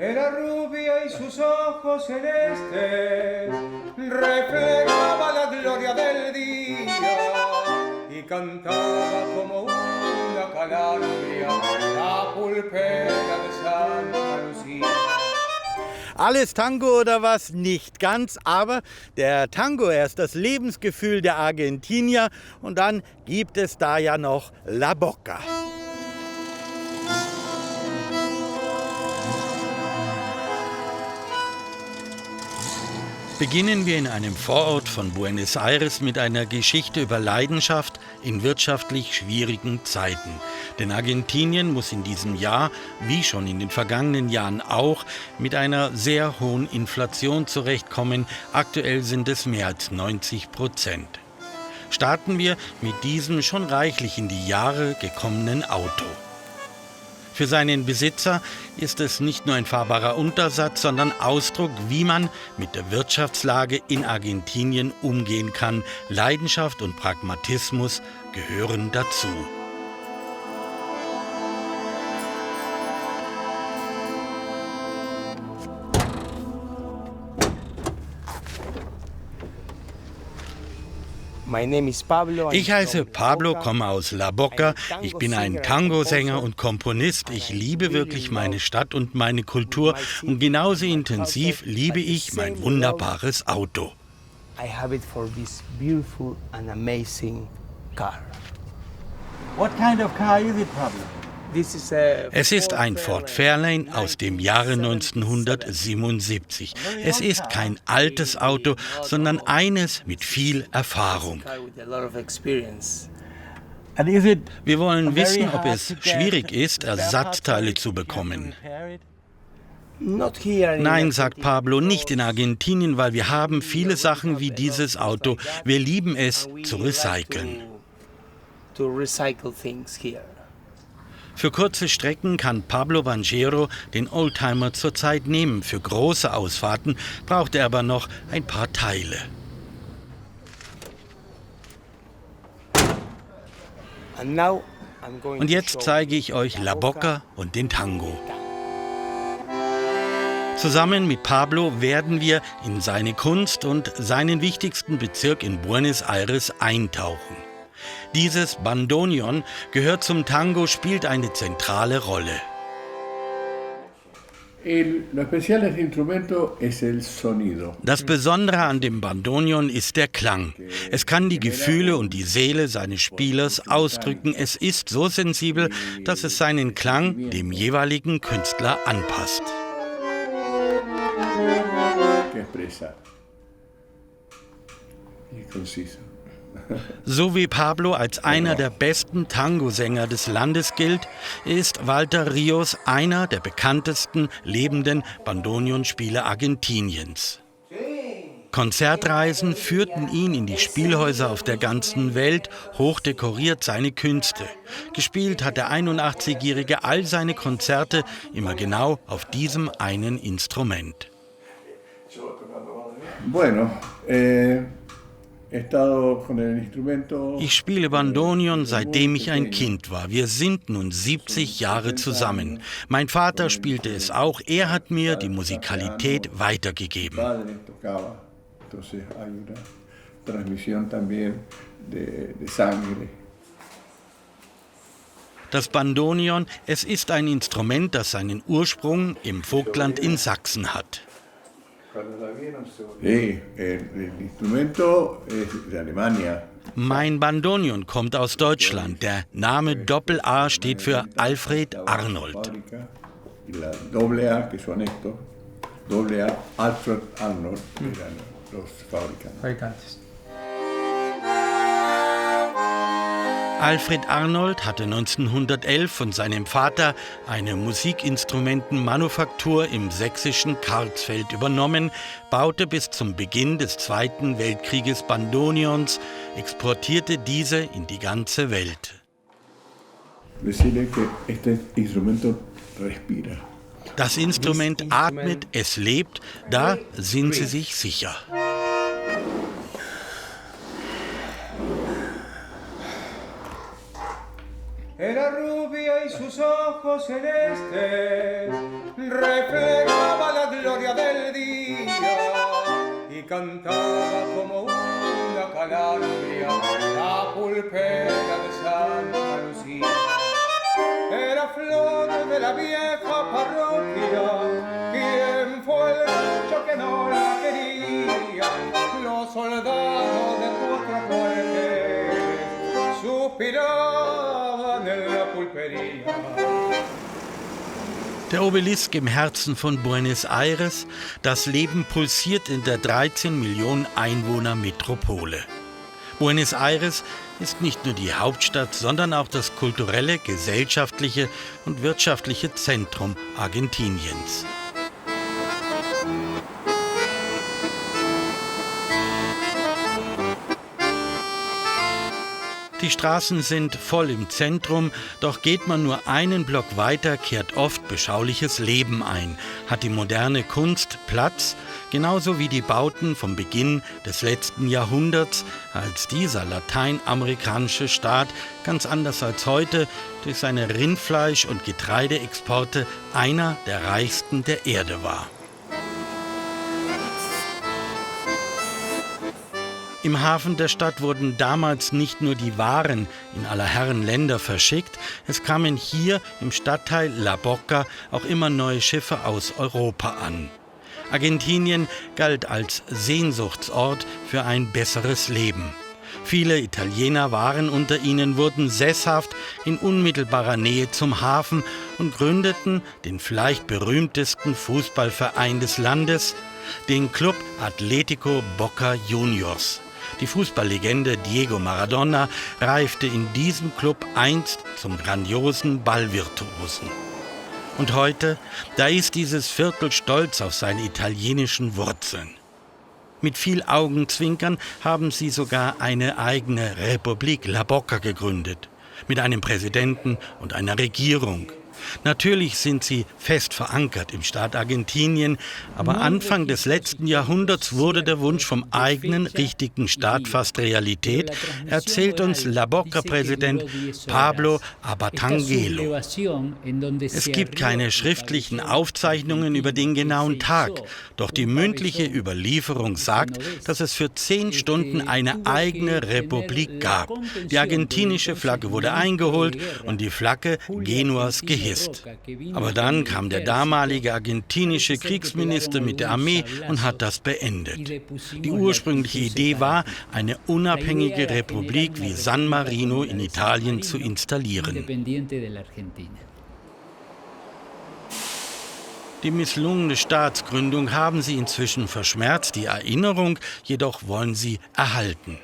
Era rubia y sus ojos celestes reflejaba la gloria del día y cantaba como una calandria la pulpera de Santa Lucía. Alles Tango oder was? Nicht ganz, aber der Tango, er ist das Lebensgefühl der Argentinier und dann gibt es da ja noch La Boca. Beginnen wir in einem Vorort von Buenos Aires mit einer Geschichte über Leidenschaft in wirtschaftlich schwierigen Zeiten. Denn Argentinien muss in diesem Jahr, wie schon in den vergangenen Jahren auch, mit einer sehr hohen Inflation zurechtkommen. Aktuell sind es mehr als 90%. Starten wir mit diesem schon reichlich in die Jahre gekommenen Auto. Für seinen Besitzer ist es nicht nur ein fahrbarer Untersatz, sondern Ausdruck, wie man mit der Wirtschaftslage in Argentinien umgehen kann. Leidenschaft und Pragmatismus gehören dazu. Ich heiße Pablo, komme aus La Boca. Ich bin ein Tango-Sänger und Komponist. Ich liebe wirklich meine Stadt und meine Kultur. Und genauso intensiv liebe ich mein wunderbares Auto. I have it for this beautiful and amazing car. What kind of car is it, Pablo? Es ist ein Ford Fairlane aus dem Jahre 1977. Es ist kein altes Auto, sondern eines mit viel Erfahrung. Wir wollen wissen, ob es schwierig ist, Ersatzteile zu bekommen. Nein, sagt Pablo, nicht in Argentinien, weil wir haben viele Sachen wie dieses Auto. Wir lieben es, zu recyceln. Für kurze Strecken kann Pablo Banchero den Oldtimer zurzeit nehmen. Für große Ausfahrten braucht er aber noch ein paar Teile. Und jetzt zeige ich euch La Boca und den Tango. Zusammen mit Pablo werden wir in seine Kunst und seinen wichtigsten Bezirk in Buenos Aires eintauchen. Dieses Bandoneon gehört zum Tango, spielt eine zentrale Rolle. Das Besondere an dem Bandoneon ist der Klang. Es kann die Gefühle und die Seele seines Spielers ausdrücken. Es ist so sensibel, dass es seinen Klang dem jeweiligen Künstler anpasst. So wie Pablo als einer der besten Tango-Sänger des Landes gilt, ist Walter Ríos einer der bekanntesten lebenden Bandoneon-Spieler Argentiniens. Konzertreisen führten ihn in die Spielhäuser auf der ganzen Welt, hochdekoriert seine Künste. Gespielt hat der 81-Jährige all seine Konzerte immer genau auf diesem einen Instrument. Ich spiele Bandoneon, seitdem ich ein Kind war. Wir sind nun 70 Jahre zusammen. Mein Vater spielte es auch. Er hat mir die Musikalität weitergegeben. Das Bandoneon, es ist ein Instrument, das seinen Ursprung im Vogtland in Sachsen hat. Mein Bandoneon kommt aus Deutschland. Der Name Doppel-A steht für Alfred Arnold. Alfred Arnold hatte 1911 von seinem Vater eine Musikinstrumentenmanufaktur im sächsischen Karlsfeld übernommen, baute bis zum Beginn des Zweiten Weltkrieges Bandoneons, exportierte diese in die ganze Welt. Das Instrument atmet, es lebt, da sind sie sich sicher. Era rubia y sus ojos celestes reflejaban cantaba como una calandria la pulpera de Santa Lucía. Era flor de la vieja parroquia, quien fue el rancho que no la quería. Los soldados de cuatro cuarteles suspiraban en la pulpería. Der Obelisk im Herzen von Buenos Aires, das Leben pulsiert in der 13 Millionen Einwohner Metropole. Buenos Aires ist nicht nur die Hauptstadt, sondern auch das kulturelle, gesellschaftliche und wirtschaftliche Zentrum Argentiniens. Die Straßen sind voll im Zentrum, doch geht man nur einen Block weiter, kehrt oft beschauliches Leben ein, hat die moderne Kunst Platz, genauso wie die Bauten vom Beginn des letzten Jahrhunderts, als dieser lateinamerikanische Staat, ganz anders als heute, durch seine Rindfleisch- und Getreideexporte einer der reichsten der Erde war. Im Hafen der Stadt wurden damals nicht nur die Waren in aller Herren Länder verschickt, es kamen hier im Stadtteil La Boca auch immer neue Schiffe aus Europa an. Argentinien galt als Sehnsuchtsort für ein besseres Leben. Viele Italiener waren unter ihnen, wurden sesshaft in unmittelbarer Nähe zum Hafen und gründeten den vielleicht berühmtesten Fußballverein des Landes, den Club Atlético Boca Juniors. Die Fußballlegende Diego Maradona reifte in diesem Club einst zum grandiosen Ballvirtuosen. Und heute, da ist dieses Viertel stolz auf seine italienischen Wurzeln. Mit viel Augenzwinkern haben sie sogar eine eigene Republik La Boca gegründet, mit einem Präsidenten und einer Regierung. Natürlich sind sie fest verankert im Staat Argentinien, aber Anfang des letzten Jahrhunderts wurde der Wunsch vom eigenen, richtigen Staat fast Realität, erzählt uns La Boca-Präsident Pablo Abatangelo. Es gibt keine schriftlichen Aufzeichnungen über den genauen Tag, doch die mündliche Überlieferung sagt, dass es für 10 Stunden eine eigene Republik gab. Die argentinische Flagge wurde eingeholt und die Flagge Genuas gehisst. Aber dann kam der damalige argentinische Kriegsminister mit der Armee und hat das beendet. Die ursprüngliche Idee war, eine unabhängige Republik wie San Marino in Italien zu installieren. Die misslungene Staatsgründung haben sie inzwischen verschmerzt, die Erinnerung jedoch wollen sie erhalten.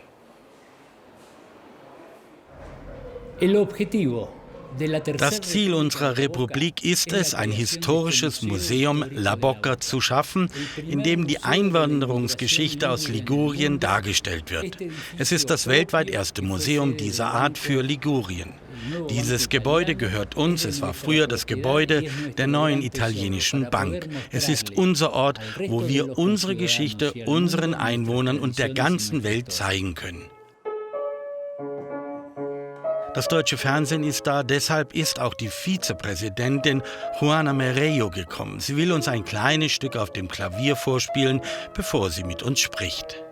Das Ziel unserer Republik ist es, ein historisches Museum La Boca zu schaffen, in dem die Einwanderungsgeschichte aus Ligurien dargestellt wird. Es ist das weltweit erste Museum dieser Art für Ligurien. Dieses Gebäude gehört uns, es war früher das Gebäude der neuen italienischen Bank. Es ist unser Ort, wo wir unsere Geschichte unseren Einwohnern und der ganzen Welt zeigen können. Das deutsche Fernsehen ist da, deshalb ist auch die Vizepräsidentin Juana Merello gekommen. Sie will uns ein kleines Stück auf dem Klavier vorspielen, bevor sie mit uns spricht.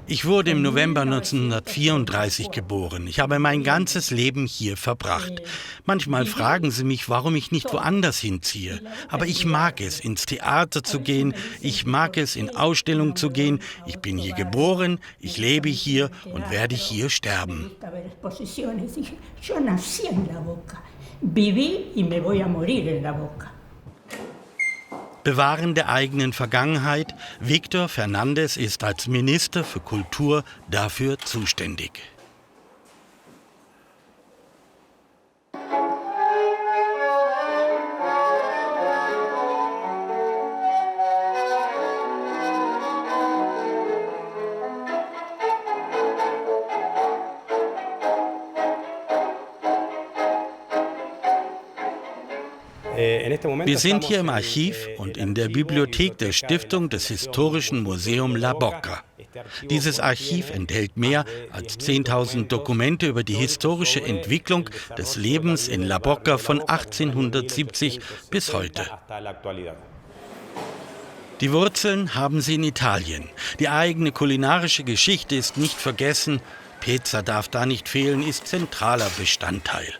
Ich wurde im November 1934 geboren. Ich habe mein ganzes Leben hier verbracht. Manchmal fragen sie mich, warum ich nicht woanders hinziehe. Aber ich mag es, ins Theater zu gehen. Ich mag es, in Ausstellungen zu gehen. Ich bin hier geboren, ich lebe hier und werde hier sterben. Bewahren der eigenen Vergangenheit. Víctor Fernández ist als Minister für Kultur dafür zuständig. Wir sind hier im Archiv und in der Bibliothek der Stiftung des Historischen Museum La Boca. Dieses Archiv enthält mehr als 10.000 Dokumente über die historische Entwicklung des Lebens in La Boca von 1870 bis heute. Die Wurzeln haben sie in Italien. Die eigene kulinarische Geschichte ist nicht vergessen. Pizza darf da nicht fehlen, ist zentraler Bestandteil.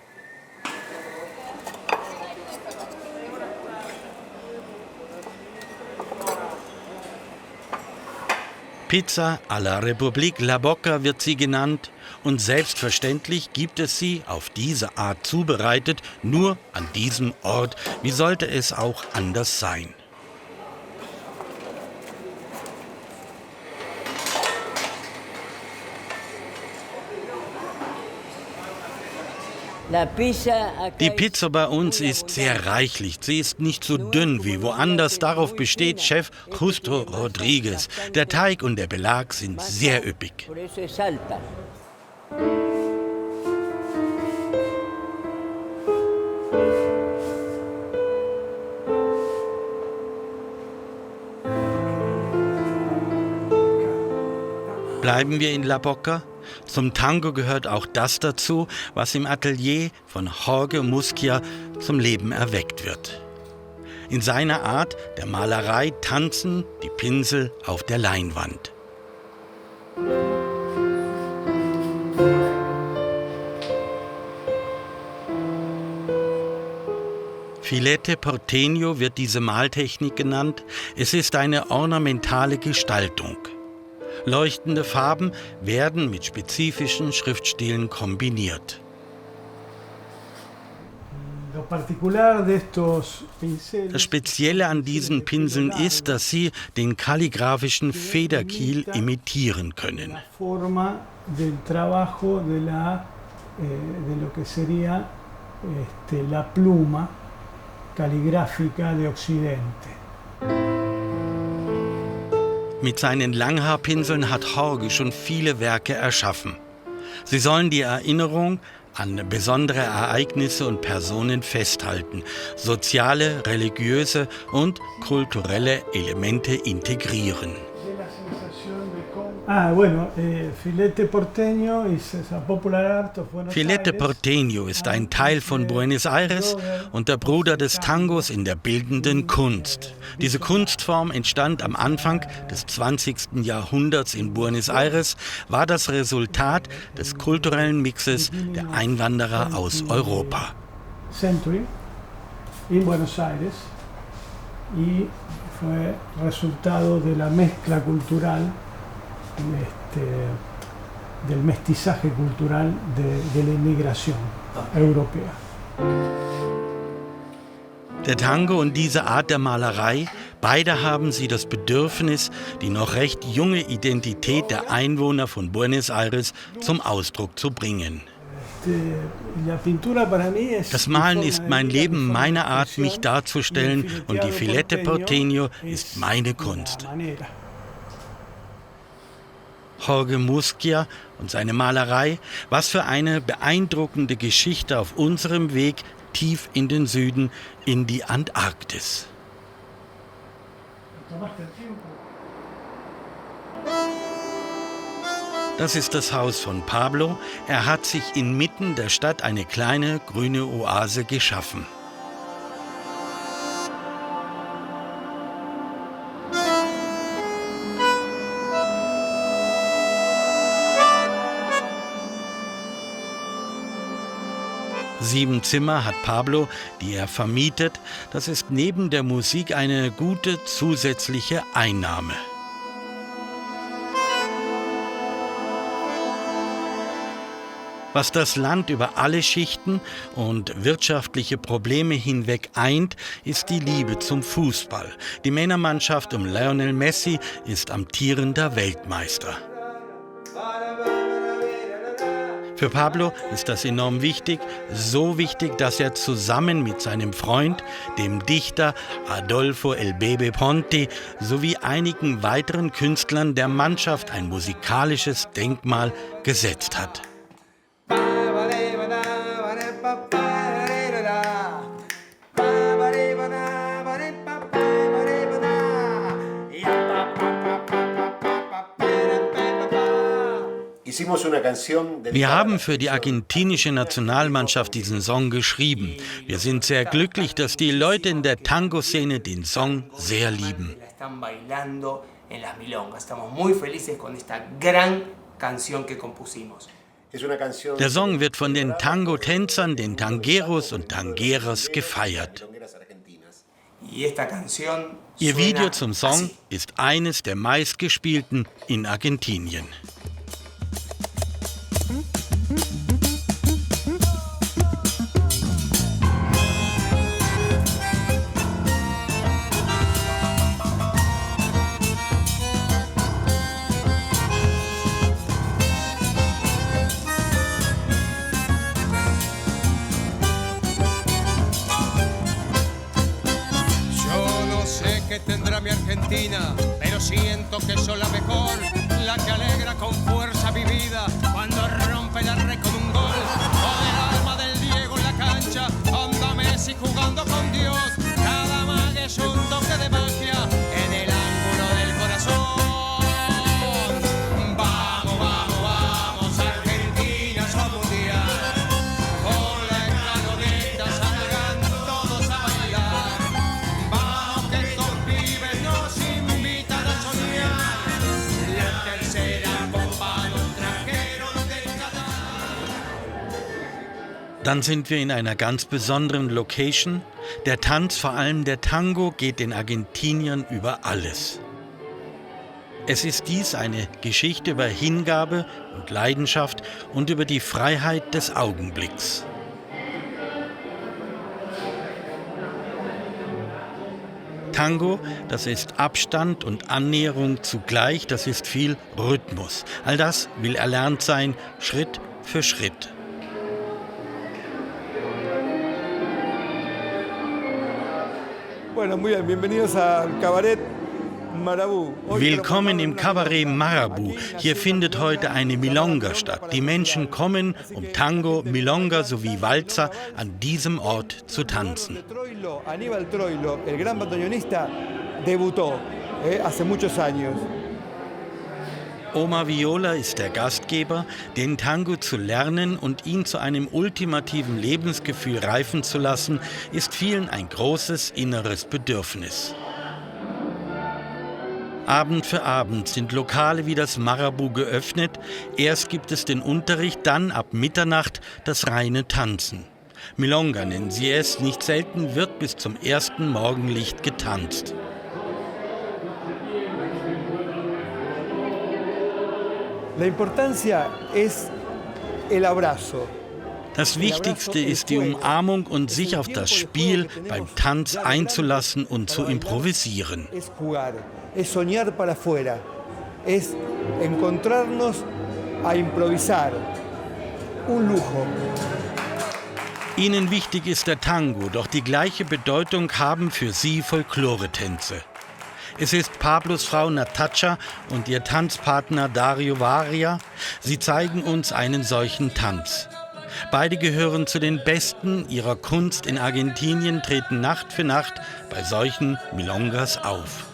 Pizza alla Republik La Boca wird sie genannt und selbstverständlich gibt es sie auf diese Art zubereitet, nur an diesem Ort. Wie sollte es auch anders sein? Die Pizza bei uns ist sehr reichlich. Sie ist nicht so dünn wie woanders. Darauf besteht Chef Justo Rodriguez. Der Teig und der Belag sind sehr üppig. Bleiben wir in La Boca? Zum Tango gehört auch das dazu, was im Atelier von Jorge Musquia zum Leben erweckt wird. In seiner Art der Malerei tanzen die Pinsel auf der Leinwand. Filete Porteño wird diese Maltechnik genannt. Es ist eine ornamentale Gestaltung. Leuchtende Farben werden mit spezifischen Schriftstilen kombiniert. Das Spezielle an diesen Pinseln ist, dass sie den kalligraphischen Federkiel imitieren können. Mit seinen Langhaarpinseln hat Jorge schon viele Werke erschaffen. Sie sollen die Erinnerung an besondere Ereignisse und Personen festhalten, soziale, religiöse und kulturelle Elemente integrieren. Filete Porteño ist ein Teil von Buenos Aires und der Bruder des Tangos in der bildenden Kunst. Diese Kunstform entstand am Anfang des 20. Jahrhunderts in Buenos Aires, war das Resultat des kulturellen Mixes der Einwanderer aus Europa. In Buenos Aires y fue resultado de la mezcla cultural del mestizaje cultural de la inmigración europea. Der Tango und diese Art der Malerei, beide haben sie das Bedürfnis, die noch recht junge Identität der Einwohner von Buenos Aires zum Ausdruck zu bringen. Das Malen ist mein Leben, meine Art, mich darzustellen, und die Filete Porteño ist meine Kunst. Jorge Musquia und seine Malerei, was für eine beeindruckende Geschichte auf unserem Weg tief in den Süden, in die Antarktis. Das ist das Haus von Pablo. Er hat sich inmitten der Stadt eine kleine grüne Oase geschaffen. Sieben Zimmer hat Pablo, die er vermietet. Das ist neben der Musik eine gute zusätzliche Einnahme. Was das Land über alle Schichten und wirtschaftliche Probleme hinweg eint, ist die Liebe zum Fußball. Die Männermannschaft um Lionel Messi ist amtierender Weltmeister. Für Pablo ist das enorm wichtig, so wichtig, dass er zusammen mit seinem Freund, dem Dichter Adolfo El Bebe Ponti, sowie einigen weiteren Künstlern der Mannschaft ein musikalisches Denkmal gesetzt hat. Wir haben für die argentinische Nationalmannschaft diesen Song geschrieben. Wir sind sehr glücklich, dass die Leute in der Tango-Szene den Song sehr lieben. Der Song wird von den Tango-Tänzern, den Tangueros und Tangueras gefeiert. Ihr Video zum Song ist eines der meistgespielten in Argentinien. Que tendrá mi Argentina, pero siento que soy la mejor, la que alegra con fuerza mi vida cuando rompe la red con un gol. Con el alma del Diego en la cancha, anda Messi jugando con Dios. Cada mague es un toque de magia en el ángulo del corazón. Vamos, vamos, vamos, Argentina, son mundial. Con la escaloneta salgan todos a bailar. Vamos que estos pibes nos invitan a soñar. La tercera copa los trajeron del Qatar. Dann sind wir in einer ganz besonderen Location. Der Tanz, vor allem der Tango, geht den Argentiniern über alles. Es ist dies eine Geschichte über Hingabe und Leidenschaft und über die Freiheit des Augenblicks. Tango, das ist Abstand und Annäherung zugleich, das ist viel Rhythmus. All das will erlernt sein, Schritt für Schritt. Bueno, muy bien, bienvenidos al Cabaret Marabú. Willkommen im Cabaret Marabú. Hier findet heute eine Milonga statt. Die Menschen kommen, um Tango, Milonga sowie Walzer an diesem Ort zu tanzen. Aníbal Troilo, el gran bandoneonista, debutó hace muchos años. Oma Viola ist der Gastgeber. Den Tango zu lernen und ihn zu einem ultimativen Lebensgefühl reifen zu lassen, ist vielen ein großes inneres Bedürfnis. Abend für Abend sind Lokale wie das Marabú geöffnet. Erst gibt es den Unterricht, dann ab Mitternacht das reine Tanzen. Milonga nennen sie es, nicht selten wird bis zum ersten Morgenlicht getanzt. La importancia es el abrazo. Das Wichtigste ist die Umarmung und sich auf das Spiel beim Tanz einzulassen und zu improvisieren. Es jugar, es soñar para afuera, es encontrarnos a improvisar. Un lujo. Ihnen wichtig ist der Tango, doch die gleiche Bedeutung haben für sie Folkloretänze. Es ist Pablos Frau Natacha und ihr Tanzpartner Dario Varia. Sie zeigen uns einen solchen Tanz. Beide gehören zu den Besten ihrer Kunst in Argentinien, treten Nacht für Nacht bei solchen Milongas auf.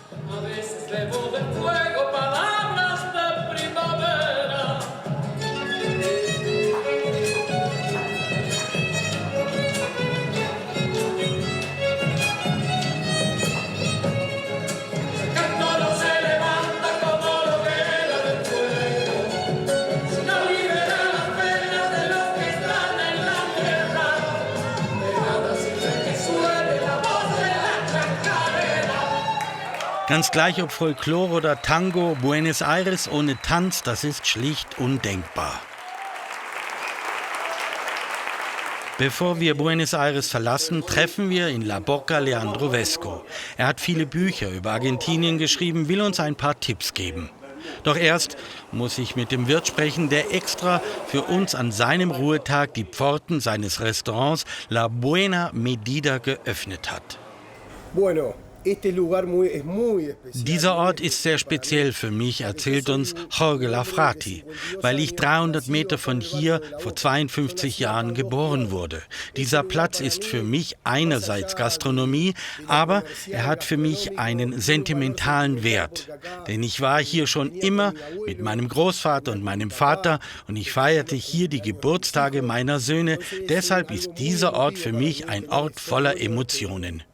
Ganz gleich ob Folklore oder Tango, Buenos Aires ohne Tanz, das ist schlicht undenkbar. Bevor wir Buenos Aires verlassen, treffen wir in La Boca Leandro Vesco. Er hat viele Bücher über Argentinien geschrieben, will uns ein paar Tipps geben. Doch erst muss ich mit dem Wirt sprechen, der extra für uns an seinem Ruhetag die Pforten seines Restaurants La Buena Medida geöffnet hat. Bueno, Dieser Ort ist sehr speziell für mich, erzählt uns Jorge Lafrati, weil ich 300 Meter von hier vor 52 Jahren geboren wurde. Dieser Platz ist für mich einerseits Gastronomie, aber er hat für mich einen sentimentalen Wert. Denn ich war hier schon immer mit meinem Großvater und meinem Vater und ich feierte hier die Geburtstage meiner Söhne. Deshalb ist dieser Ort für mich ein Ort voller Emotionen.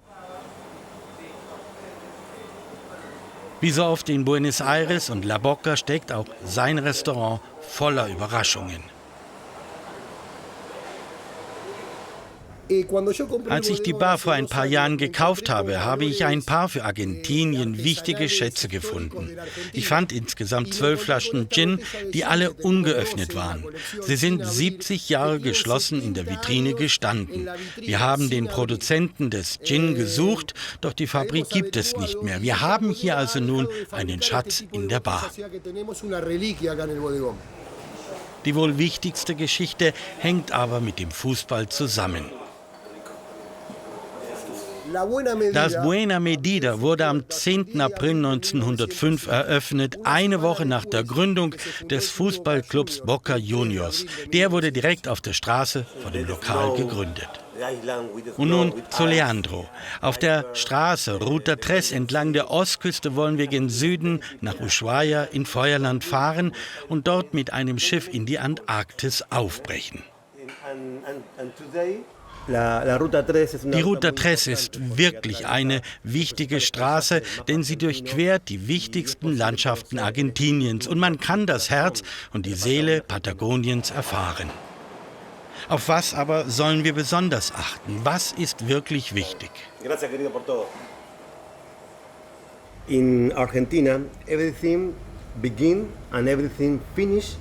Wie so oft in Buenos Aires und La Boca steckt auch sein Restaurant voller Überraschungen. Als ich die Bar vor ein paar Jahren gekauft habe, habe ich ein paar für Argentinien wichtige Schätze gefunden. Ich fand insgesamt 12 Flaschen Gin, die alle ungeöffnet waren. Sie sind 70 Jahre geschlossen in der Vitrine gestanden. Wir haben den Produzenten des Gin gesucht, doch die Fabrik gibt es nicht mehr. Wir haben hier also nun einen Schatz in der Bar. Die wohl wichtigste Geschichte hängt aber mit dem Fußball zusammen. Das Buena Medida wurde am 10. April 1905 eröffnet, eine Woche nach der Gründung des Fußballclubs Boca Juniors. Der wurde direkt auf der Straße vor dem Lokal gegründet. Und nun zu Leandro. Auf der Straße Ruta 3 entlang der Ostküste wollen wir gen Süden nach Ushuaia in Feuerland fahren und dort mit einem Schiff in die Antarktis aufbrechen. Die Ruta 3 ist wirklich eine wichtige Straße, denn sie durchquert die wichtigsten Landschaften Argentiniens und man kann das Herz und die Seele Patagoniens erfahren. Auf was aber sollen wir besonders achten? Was ist wirklich wichtig? In Argentina, everything begin and everything finish.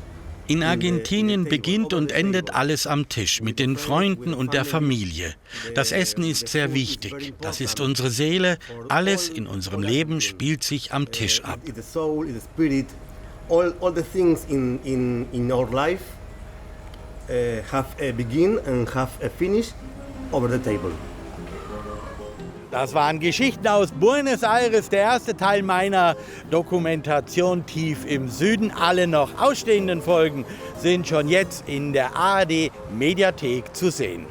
In Argentinien beginnt und endet alles am Tisch, mit den Freunden und der Familie. Das Essen ist sehr wichtig. Das ist unsere Seele. Alles in unserem Leben spielt sich am Tisch ab. All the things in our life have a begin and have a finish over the table. Das waren Geschichten aus Buenos Aires, der erste Teil meiner Dokumentation Tief im Süden. Alle noch ausstehenden Folgen sind schon jetzt in der ARD-Mediathek zu sehen.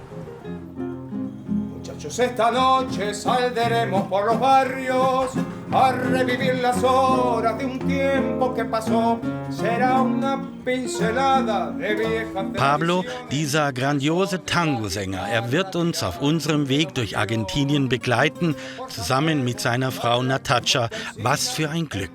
Esta noche saldremos por los barrios a revivir las horas de un tiempo que pasó. Será una pincelada de viejas. Pablo, dieser grandiose Tangosänger, er wird uns auf unserem Weg durch Argentinien begleiten, zusammen mit seiner Frau Natacha. Was für ein Glück!